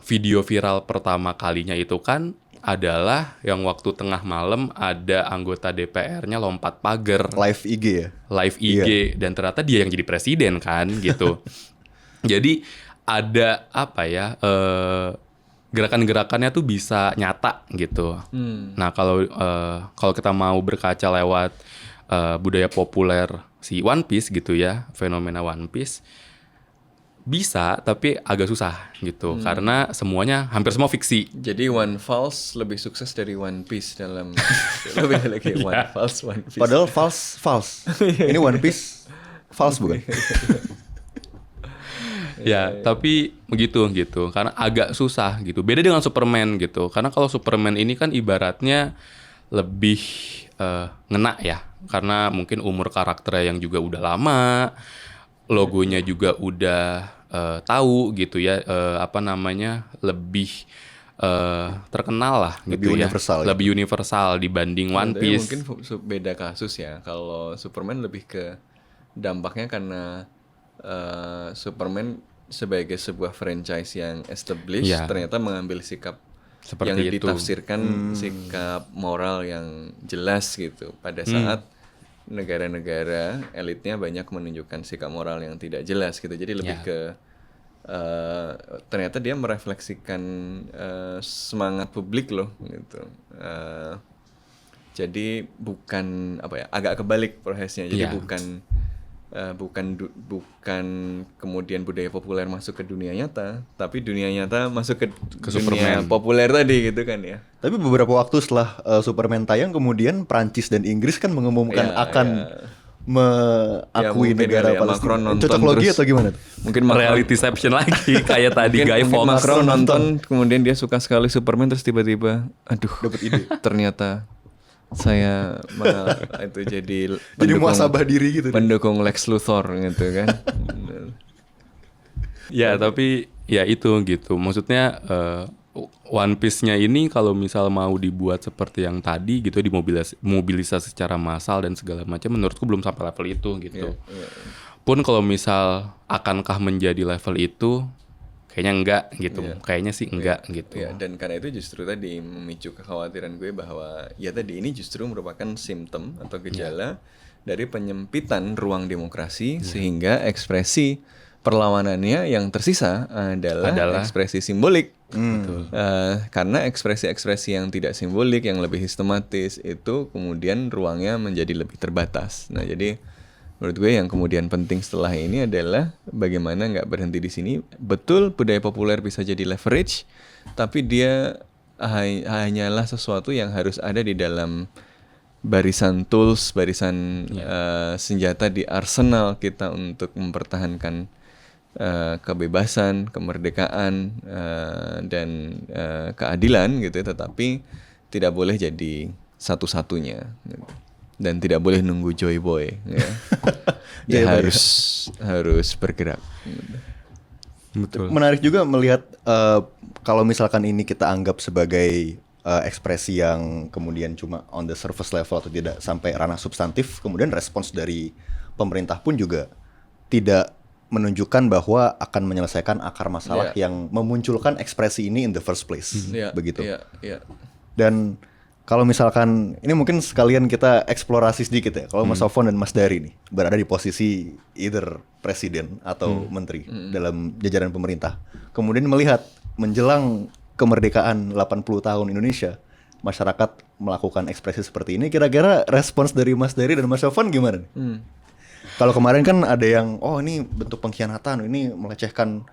video viral pertama kalinya itu kan adalah yang waktu tengah malam ada anggota DPR-nya lompat pagar Live IG ya? live IG dan ternyata dia yang jadi presiden kan gitu. Jadi ada apa ya, gerakan-gerakannya tuh bisa nyata gitu. Nah, kalau kita mau berkaca lewat budaya populer si One Piece gitu ya, fenomena One Piece bisa, tapi agak susah gitu karena semuanya hampir semua fiksi. Jadi One Fals lebih sukses dari One Piece dalam lebih lagi One Fals, One Piece. Padahal false. Ini One Piece false bukan? Ya, tapi begitu gitu. Karena agak susah gitu. Beda dengan Superman gitu. Karena kalau Superman ini kan ibaratnya lebih ngena ya. Karena mungkin umur karakternya yang juga udah lama, logonya juga udah tahu gitu ya, apa namanya, lebih terkenal lah gitu, Lebih universal ya. Lebih universal dibanding One Tapi Piece. mungkin beda kasus ya. Kalau Superman lebih ke dampaknya karena Superman sebagai sebuah franchise yang established ternyata mengambil sikap Seperti yang itu. ditafsirkan sikap moral yang jelas gitu. Pada saat negara-negara elitnya banyak menunjukkan sikap moral yang tidak jelas gitu. Jadi lebih ke ternyata dia merefleksikan semangat publik loh gitu. Jadi bukan apa ya, agak kebalik prosesnya. Jadi bukan kemudian budaya populer masuk ke dunia nyata, tapi dunia nyata masuk ke dunia Superman. populer tadi gitu kan ya. Tapi beberapa waktu setelah Superman tayang, kemudian Prancis dan Inggris kan mengumumkan akan mengakui mungkin negara kali ya, Palestina. Macron nonton Cocok logi terus. atau gimana tuh? Mungkin Macron, Realityception lagi kayak tadi Guy mungkin Fawkes. Macron nonton kemudian dia suka sekali Superman terus tiba-tiba aduh Dapat ide. ternyata saya itu jadi Jadi muasabah diri gitu. pendukung Lex Luthor gitu kan. Ya, tapi ya itu gitu. Maksudnya One Piece-nya ini kalau misal mau dibuat seperti yang tadi gitu, dimobilisasi secara massal dan segala macam, menurutku belum sampai level itu gitu. Pun kalau misal akankah menjadi level itu, kayaknya enggak gitu. Kayaknya sih enggak gitu. Ya, dan karena itu justru tadi memicu kekhawatiran gue bahwa ya tadi ini justru merupakan simptom atau gejala dari penyempitan ruang demokrasi sehingga ekspresi perlawanannya yang tersisa adalah ekspresi simbolik. Karena ekspresi-ekspresi yang tidak simbolik, yang lebih sistematis itu kemudian ruangnya menjadi lebih terbatas. Nah, jadi menurut gue yang kemudian penting setelah ini adalah bagaimana nggak berhenti di sini. Betul budaya populer bisa jadi leverage, tapi dia hanyalah sesuatu yang harus ada di dalam barisan tools, barisan senjata di arsenal kita untuk mempertahankan kebebasan, kemerdekaan dan keadilan gitu, tetapi tidak boleh jadi satu-satunya gitu. Dan tidak boleh nunggu Joy Boy ya. Dia harus bergerak gitu. Betul. Menarik juga melihat kalau misalkan ini kita anggap sebagai ekspresi yang kemudian cuma on the surface level atau tidak sampai ranah substantif, kemudian respons dari pemerintah pun juga tidak menunjukkan bahwa akan menyelesaikan akar masalah yang memunculkan ekspresi ini in the first place, begitu. Dan kalau misalkan ini mungkin sekalian kita eksplorasi sedikit ya. Kalau Mas Sofwan dan Mas Dari nih berada di posisi either presiden atau menteri dalam jajaran pemerintah, kemudian melihat menjelang kemerdekaan 80 tahun Indonesia, masyarakat melakukan ekspresi seperti ini, kira-kira respons dari Mas Dari dan Mas Sofwan gimana nih? Kalau kemarin kan ada yang, oh ini bentuk pengkhianatan, ini melecehkan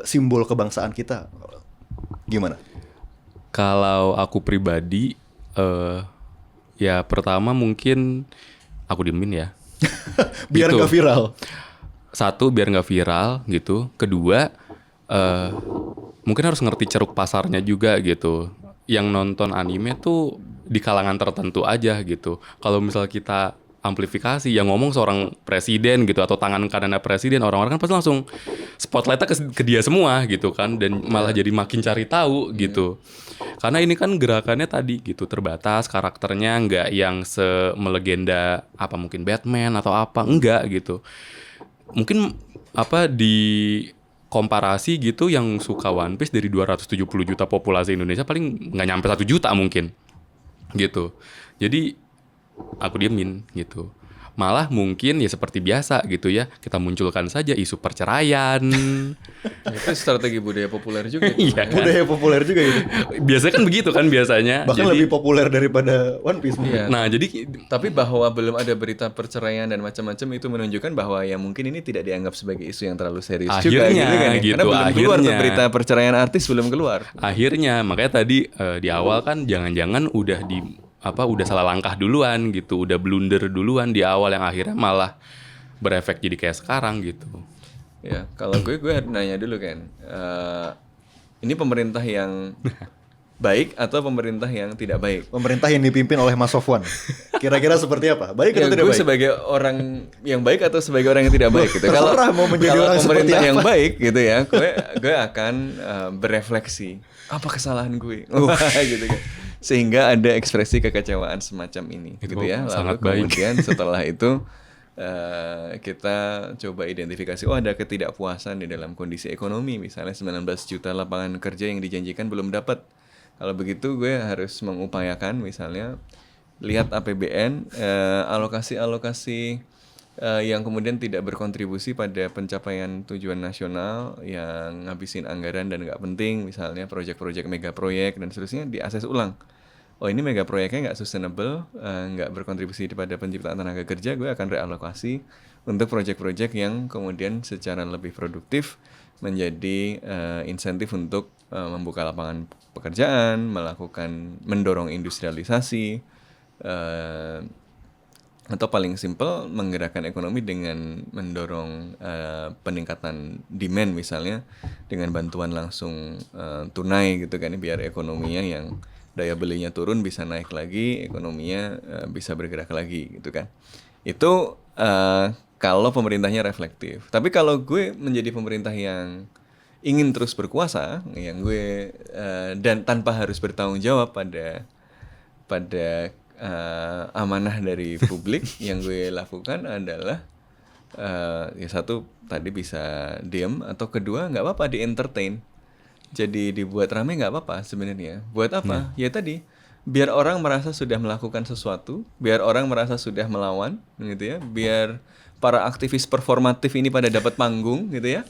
simbol kebangsaan kita, gimana? Kalau aku pribadi, ya pertama mungkin aku diemin ya. Biar Gitu. nggak viral. Satu, biar nggak viral gitu. Kedua, mungkin harus ngerti ceruk pasarnya juga gitu. Yang nonton anime tuh di kalangan tertentu aja gitu. Kalau misal kita amplifikasi yang ngomong seorang presiden gitu atau tangan kanannya presiden, orang-orang kan pasti langsung spotlightnya ke dia semua gitu kan, dan malah jadi makin cari tahu gitu. Karena ini kan gerakannya tadi gitu terbatas, karakternya nggak yang semelegenda apa mungkin Batman atau apa, enggak gitu. Mungkin apa di komparasi gitu yang suka One Piece dari 270 juta populasi Indonesia paling nggak nyampe 1 juta mungkin gitu. Jadi aku diemin gitu. Malah mungkin ya seperti biasa gitu ya, kita munculkan saja isu perceraian. Itu strategi budaya populer juga. Iya kan? Budaya populer juga gitu. Biasanya kan begitu kan biasanya. Bahkan Jadi- lebih populer daripada One Piece. Iya. Nah jadi Tapi bahwa belum ada berita perceraian dan macam-macam itu menunjukkan bahwa ya mungkin ini tidak dianggap sebagai isu yang terlalu serius juga Akhirnya, gitu kan ya. gitu, Karena belum keluar tuh akhirnya. berita perceraian artis belum keluar. akhirnya makanya tadi di awal kan jangan-jangan udah salah langkah duluan gitu, udah blunder duluan di awal yang akhirnya malah berefek jadi kayak sekarang gitu. Ya, kalau gue nanya dulu kan, ini pemerintah yang baik atau pemerintah yang tidak baik? Pemerintah yang dipimpin oleh Mas Sofwan. Kira-kira seperti apa? Baik Ya, atau tidak gue baik? sebagai orang yang baik atau sebagai orang yang tidak baik gitu. Kalau Terserah mau menjadi kalau orang seperti pemerintah yang apa. baik gitu ya, gue akan berefleksi apa kesalahan gue, gitu kan. Sehingga ada ekspresi kekecewaan semacam ini, Itu gitu ya. Lalu sangat baik. kemudian setelah itu kita coba identifikasi, oh ada ketidakpuasan di dalam kondisi ekonomi, misalnya 19 juta lapangan kerja yang dijanjikan belum dapat. Kalau begitu gue harus mengupayakan misalnya lihat APBN, alokasi-alokasi yang kemudian tidak berkontribusi pada pencapaian tujuan nasional, yang ngabisin anggaran dan nggak penting, misalnya proyek-proyek mega proyek dan seterusnya, diakses ulang. Oh ini mega proyeknya nggak sustainable, nggak berkontribusi pada penciptaan tenaga kerja, gue akan realokasi untuk proyek-proyek yang kemudian secara lebih produktif menjadi insentif untuk membuka lapangan pekerjaan, mendorong industrialisasi, atau paling simpel menggerakkan ekonomi dengan mendorong peningkatan demand misalnya dengan bantuan langsung tunai gitu kan, biar ekonominya yang daya belinya turun bisa naik lagi, ekonominya bisa bergerak lagi gitu kan. Itu kalau pemerintahnya reflektif. Tapi kalau gue menjadi pemerintah yang ingin terus berkuasa, yang gue dan tanpa harus bertanggung jawab pada amanah dari publik, yang gue lakukan adalah ya satu tadi bisa diem, atau kedua nggak apa-apa di entertain, jadi dibuat rame nggak apa-apa sebenarnya. Buat apa? Ya tadi biar orang merasa sudah melakukan sesuatu, biar orang merasa sudah melawan gitu ya, biar para aktivis performatif ini pada dapat panggung gitu ya.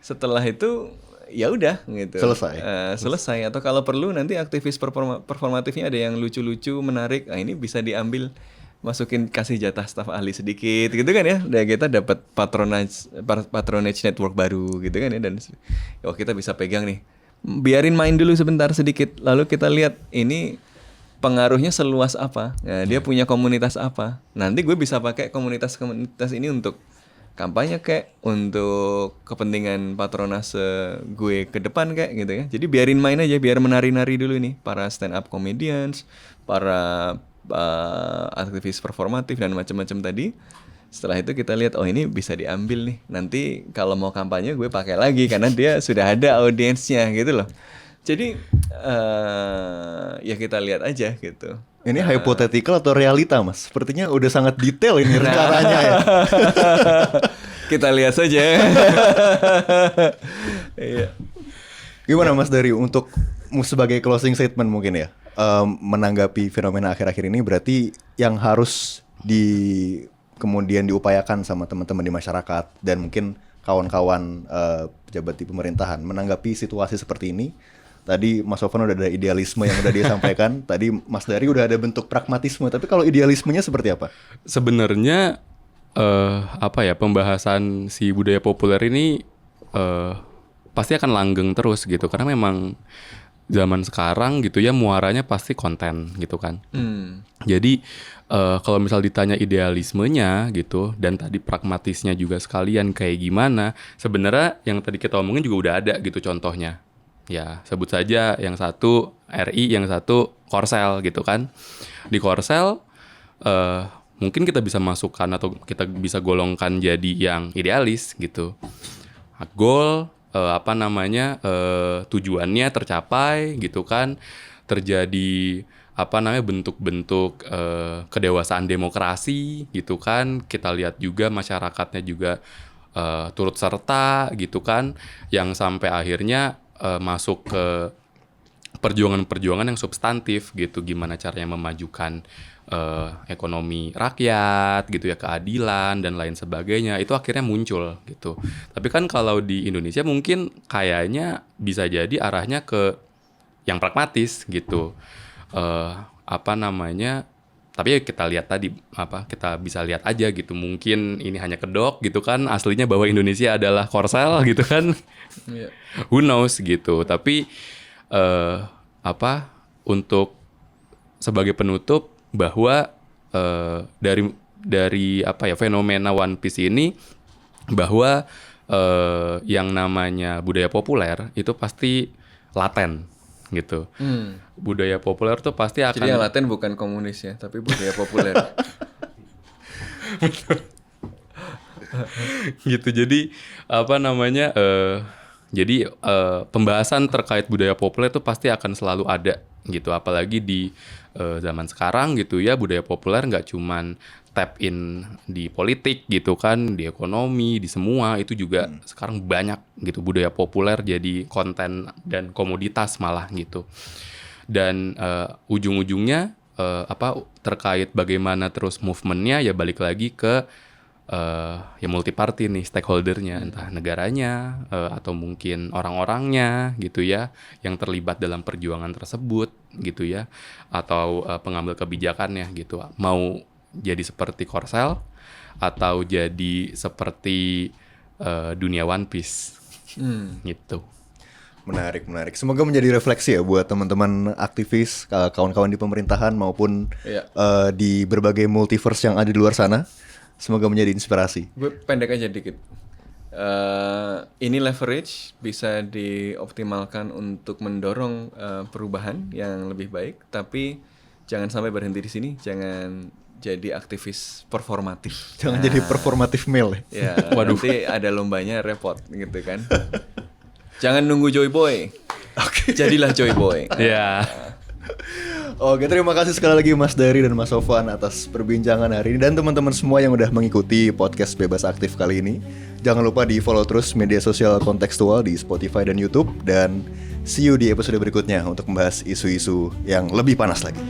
Setelah itu ya udah gitu. Selesai. Atau kalau perlu nanti aktivis performatifnya ada yang lucu-lucu, menarik. Nah, ini bisa diambil, masukin, kasih jatah staf ahli sedikit gitu kan ya. Dan kita dapat patronage network baru gitu kan ya, dan kita bisa pegang nih. Biarin main dulu sebentar sedikit, lalu kita lihat ini pengaruhnya seluas apa. Nah, dia punya komunitas apa. Nanti gue bisa pakai komunitas ini untuk kampanye kayak, untuk kepentingan patronase gue ke depan kayak gitu ya. Jadi biarin main aja, biar menari-nari dulu nih para stand up comedians, para aktivis performatif dan macam-macam tadi. Setelah itu kita lihat, oh ini bisa diambil nih. Nanti kalau mau kampanye gue pakai lagi karena dia sudah ada audiensnya gitu loh. Jadi ya kita lihat aja gitu. Ini hypothetical atau realita, Mas? Sepertinya udah sangat detail ini rencananya ya. Kita lihat saja. Iya. Gimana Mas Dari untuk sebagai closing statement mungkin ya, menanggapi fenomena akhir-akhir ini, berarti yang harus kemudian diupayakan sama teman-teman di masyarakat dan mungkin kawan-kawan pejabat di pemerintahan menanggapi situasi seperti ini. Tadi Mas Sofwan udah ada idealisme yang udah dia sampaikan. Tadi Mas Dari udah ada bentuk pragmatisme. Tapi kalau idealismenya seperti apa? Sebenarnya pembahasan si budaya populer ini pasti akan langgeng terus gitu, karena memang zaman sekarang gitu ya muaranya pasti konten gitu kan. Jadi kalau misal ditanya idealismenya gitu dan tadi pragmatisnya juga sekalian kayak gimana, sebenarnya yang tadi kita omongin juga udah ada gitu contohnya. Ya sebut saja yang satu RI, yang satu Korsel gitu kan. Di Korsel mungkin kita bisa masukkan atau kita bisa golongkan jadi yang idealis gitu. Goal tujuannya tercapai gitu kan, terjadi bentuk-bentuk kedewasaan demokrasi gitu kan. Kita lihat juga masyarakatnya juga turut serta gitu kan, yang sampai akhirnya masuk ke perjuangan-perjuangan yang substantif gitu, gimana caranya memajukan ekonomi rakyat gitu ya, keadilan dan lain sebagainya, itu akhirnya muncul gitu. Tapi kan kalau di Indonesia mungkin kayaknya bisa jadi arahnya ke yang pragmatis gitu. Tapi ya kita lihat tadi kita bisa lihat aja gitu, mungkin ini hanya kedok gitu kan, aslinya bahwa Indonesia adalah Korsel gitu kan. Who knows gitu. Tapi untuk sebagai penutup bahwa dari fenomena One Piece ini, bahwa yang namanya budaya populer itu pasti laten gitu. Budaya populer tuh pasti akan. Jadi yang laten bukan komunis ya, tapi budaya populer. Gitu. Jadi pembahasan terkait budaya populer itu pasti akan selalu ada gitu, apalagi di zaman sekarang gitu ya. Budaya populer nggak cuman tap in di politik gitu kan, di ekonomi, di semua itu juga sekarang banyak gitu budaya populer jadi konten dan komoditas malah gitu. Dan ujung-ujungnya terkait bagaimana terus movementnya ya balik lagi ke ya multi party nih stakeholdernya, entah negaranya atau mungkin orang-orangnya gitu ya yang terlibat dalam perjuangan tersebut gitu ya, atau pengambil kebijakannya gitu, mau jadi seperti Korsel atau jadi seperti dunia One Piece gitu. Menarik. Semoga menjadi refleksi ya buat teman-teman aktivis, kawan-kawan di pemerintahan maupun di berbagai multiverse yang ada di luar sana. Semoga menjadi inspirasi. Gue pendek aja dikit. Ini leverage bisa dioptimalkan untuk mendorong perubahan yang lebih baik, tapi jangan sampai berhenti di sini. Jangan jadi aktivis performatif. Jangan jadi performatif male. Ya, nanti ada lombanya repot gitu kan. Jangan nunggu Joy Boy. Jadilah Joy Boy. Ya. Oke, terima kasih sekali lagi Mas Dari dan Mas Sofwan atas perbincangan hari ini, dan teman-teman semua yang udah mengikuti podcast Bebas Aktif kali ini. Jangan lupa di follow terus media sosial Kontekstual di Spotify dan YouTube, dan see you di episode berikutnya untuk membahas isu-isu yang lebih panas lagi.